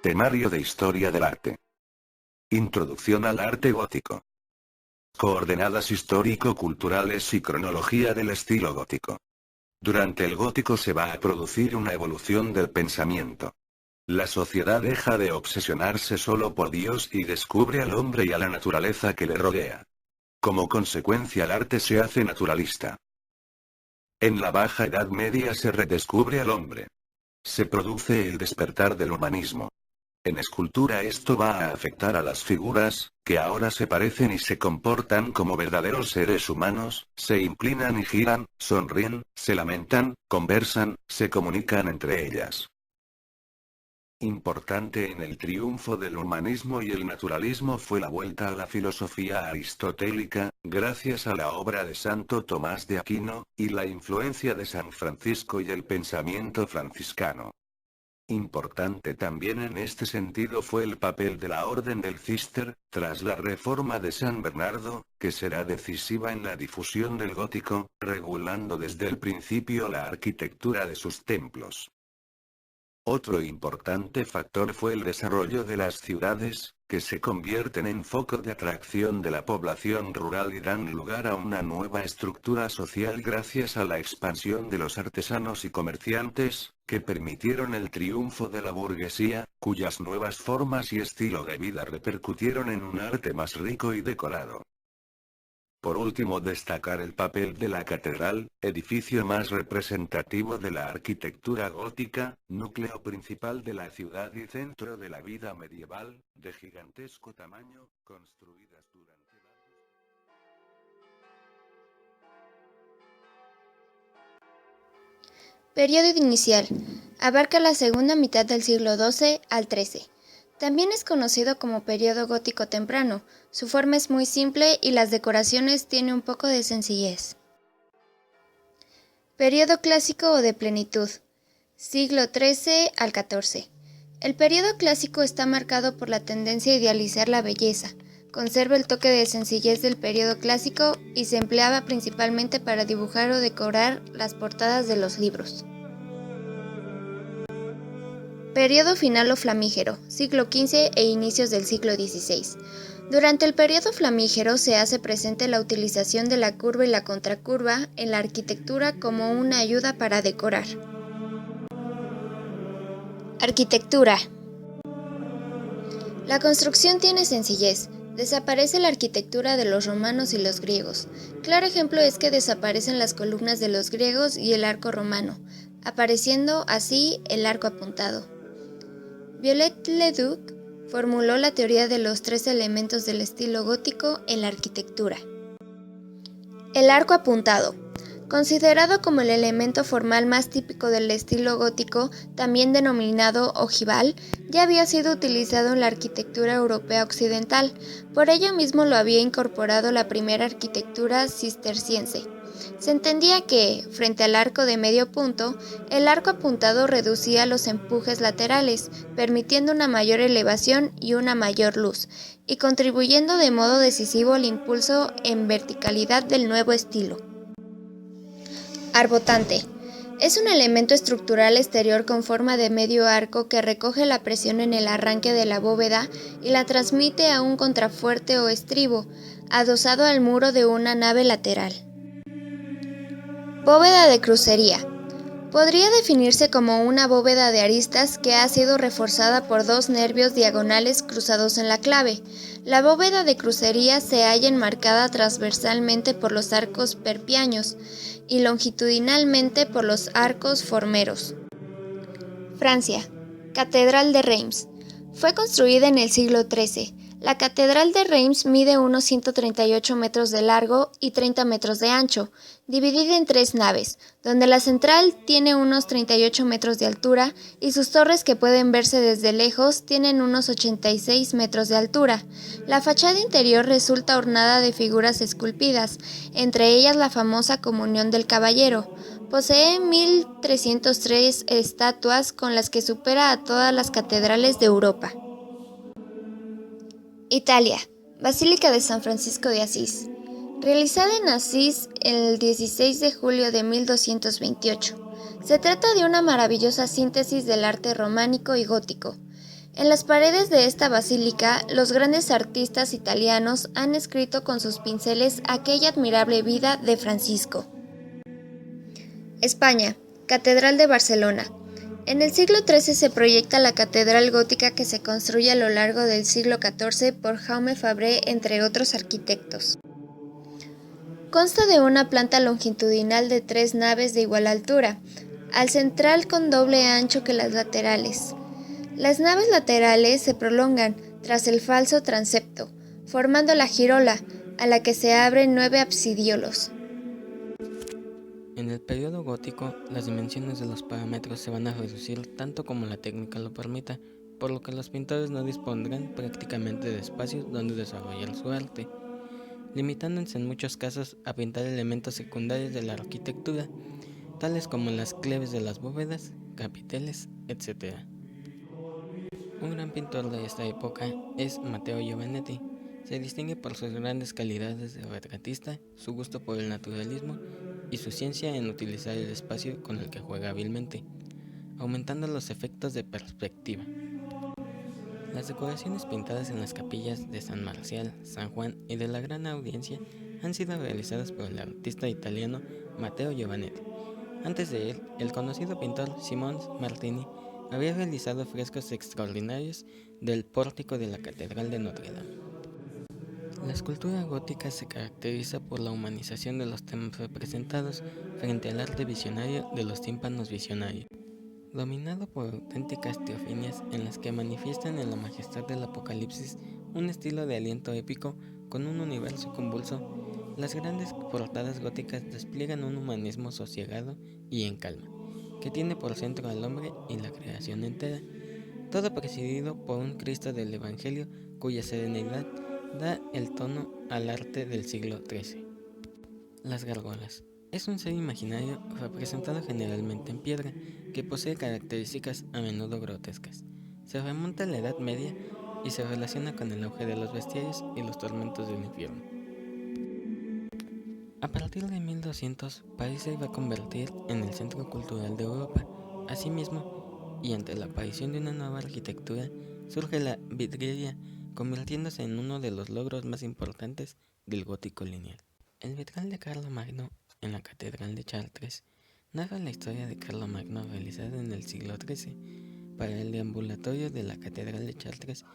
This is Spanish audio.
Temario de Historia del Arte. Introducción al arte gótico. Coordenadas histórico-culturales y cronología del estilo gótico. Durante el gótico se va a producir una evolución del pensamiento. La sociedad deja de obsesionarse solo por Dios y descubre al hombre y a la naturaleza que le rodea. Como consecuencia, el arte se hace naturalista. En la Baja Edad Media se redescubre al hombre. Se produce el despertar del humanismo. En escultura esto va a afectar a las figuras, que ahora se parecen y se comportan como verdaderos seres humanos, se inclinan y giran, sonríen, se lamentan, conversan, se comunican entre ellas. Importante en el triunfo del humanismo y el naturalismo fue la vuelta a la filosofía aristotélica, gracias a la obra de Santo Tomás de Aquino, y la influencia de San Francisco y el pensamiento franciscano. Importante también en este sentido fue el papel de la Orden del Císter, tras la reforma de San Bernardo, que será decisiva en la difusión del gótico, regulando desde el principio la arquitectura de sus templos. Otro importante factor fue el desarrollo de las ciudades, que se convierten en foco de atracción de la población rural y dan lugar a una nueva estructura social gracias a la expansión de los artesanos y comerciantes, que permitieron el triunfo de la burguesía, cuyas nuevas formas y estilo de vida repercutieron en un arte más rico y decorado. Por último, destacar el papel de la catedral, edificio más representativo de la arquitectura gótica, núcleo principal de la ciudad y centro de la vida medieval, de gigantesco tamaño, construidas durante Periodo inicial. Abarca la segunda mitad del siglo XII al XIII. También es conocido como periodo gótico temprano. Su forma es muy simple y las decoraciones tienen un poco de sencillez. Periodo clásico o de plenitud. Siglo XIII al XIV. El periodo clásico está marcado por la tendencia a idealizar la belleza. Conserva el toque de sencillez del periodo clásico y se empleaba principalmente para dibujar o decorar las portadas de los libros. Periodo final o flamígero, siglo XV e inicios del siglo XVI. Durante el periodo flamígero se hace presente la utilización de la curva y la contracurva en la arquitectura como una ayuda para decorar. Arquitectura. La construcción tiene sencillez. Desaparece la arquitectura de los romanos y los griegos. Claro ejemplo es que desaparecen las columnas de los griegos y el arco romano, apareciendo así el arco apuntado. Viollet-le-Duc formuló la teoría de los tres elementos del estilo gótico en la arquitectura. El arco apuntado. Considerado como el elemento formal más típico del estilo gótico, también denominado ojival, ya había sido utilizado en la arquitectura europea occidental, por ello mismo lo había incorporado la primera arquitectura cisterciense. Se entendía que, frente al arco de medio punto, el arco apuntado reducía los empujes laterales, permitiendo una mayor elevación y una mayor luz, y contribuyendo de modo decisivo al impulso en verticalidad del nuevo estilo. Arbotante. Es un elemento estructural exterior con forma de medio arco que recoge la presión en el arranque de la bóveda y la transmite a un contrafuerte o estribo, adosado al muro de una nave lateral. Bóveda de crucería. Podría definirse como una bóveda de aristas que ha sido reforzada por dos nervios diagonales cruzados en la clave. La bóveda de crucería se halla enmarcada transversalmente por los arcos perpiaños y longitudinalmente por los arcos formeros. Francia. Catedral de Reims. Fue construida en el siglo XIII. La Catedral de Reims mide unos 138 metros de largo y 30 metros de ancho, dividida en tres naves, donde la central tiene unos 38 metros de altura y sus torres, que pueden verse desde lejos, tienen unos 86 metros de altura. La fachada interior resulta ornada de figuras esculpidas, entre ellas la famosa Comunión del Caballero. Posee 1.303 estatuas, con las que supera a todas las catedrales de Europa. Italia. Basílica de San Francisco de Asís. Realizada en Asís el 16 de julio de 1228. Se trata de una maravillosa síntesis del arte románico y gótico. En las paredes de esta basílica, los grandes artistas italianos han escrito con sus pinceles aquella admirable vida de Francisco. España, Catedral de Barcelona. En el siglo XIII se proyecta la catedral gótica que se construye a lo largo del siglo XIV por Jaume Fabré, entre otros arquitectos. Consta de una planta longitudinal de 3 naves de igual altura, al central con doble ancho que las laterales. Las naves laterales se prolongan tras el falso transepto, formando la girola, a la que se abren 9 absidiolos. En el periodo gótico, las dimensiones de los parámetros se van a reducir tanto como la técnica lo permita, por lo que los pintores no dispondrán prácticamente de espacios donde desarrollar su arte, limitándose en muchos casos a pintar elementos secundarios de la arquitectura, tales como las cleves de las bóvedas, capiteles, etc. Un gran pintor de esta época es Matteo Giovannetti. Se distingue por sus grandes calidades de retratista, su gusto por el naturalismo y su ciencia en utilizar el espacio con el que juega hábilmente, aumentando los efectos de perspectiva. Las decoraciones pintadas en las capillas de San Marcial, San Juan y de la Gran Audiencia han sido realizadas por el artista italiano Matteo Giovannetti. Antes de él, el conocido pintor Simone Martini había realizado frescos extraordinarios del pórtico de la Catedral de Notre Dame. La escultura gótica se caracteriza por la humanización de los temas representados frente al arte visionario de los tímpanos visionarios. Dominado por auténticas teofanias en las que manifiestan en la majestad del Apocalipsis un estilo de aliento épico con un universo convulso, las grandes portadas góticas despliegan un humanismo sosegado y en calma, que tiene por centro al hombre y la creación entera, todo presidido por un Cristo del Evangelio cuya serenidad da el tono al arte del siglo XIII. Las gárgolas. Es un ser imaginario representado generalmente en piedra, que posee características a menudo grotescas. Se remonta a la Edad Media y se relaciona con el auge de los bestiarios y los tormentos del infierno. A partir de 1200, París se iba a convertir en el centro cultural de Europa. Asimismo, y ante la aparición de una nueva arquitectura, surge la vidriería, convirtiéndose en uno de los logros más importantes del gótico lineal. El vitral de Carlomagno en la Catedral de Chartres narra la historia de Carlomagno realizada en el siglo XIII. Para el deambulatorio de la Catedral de Chartres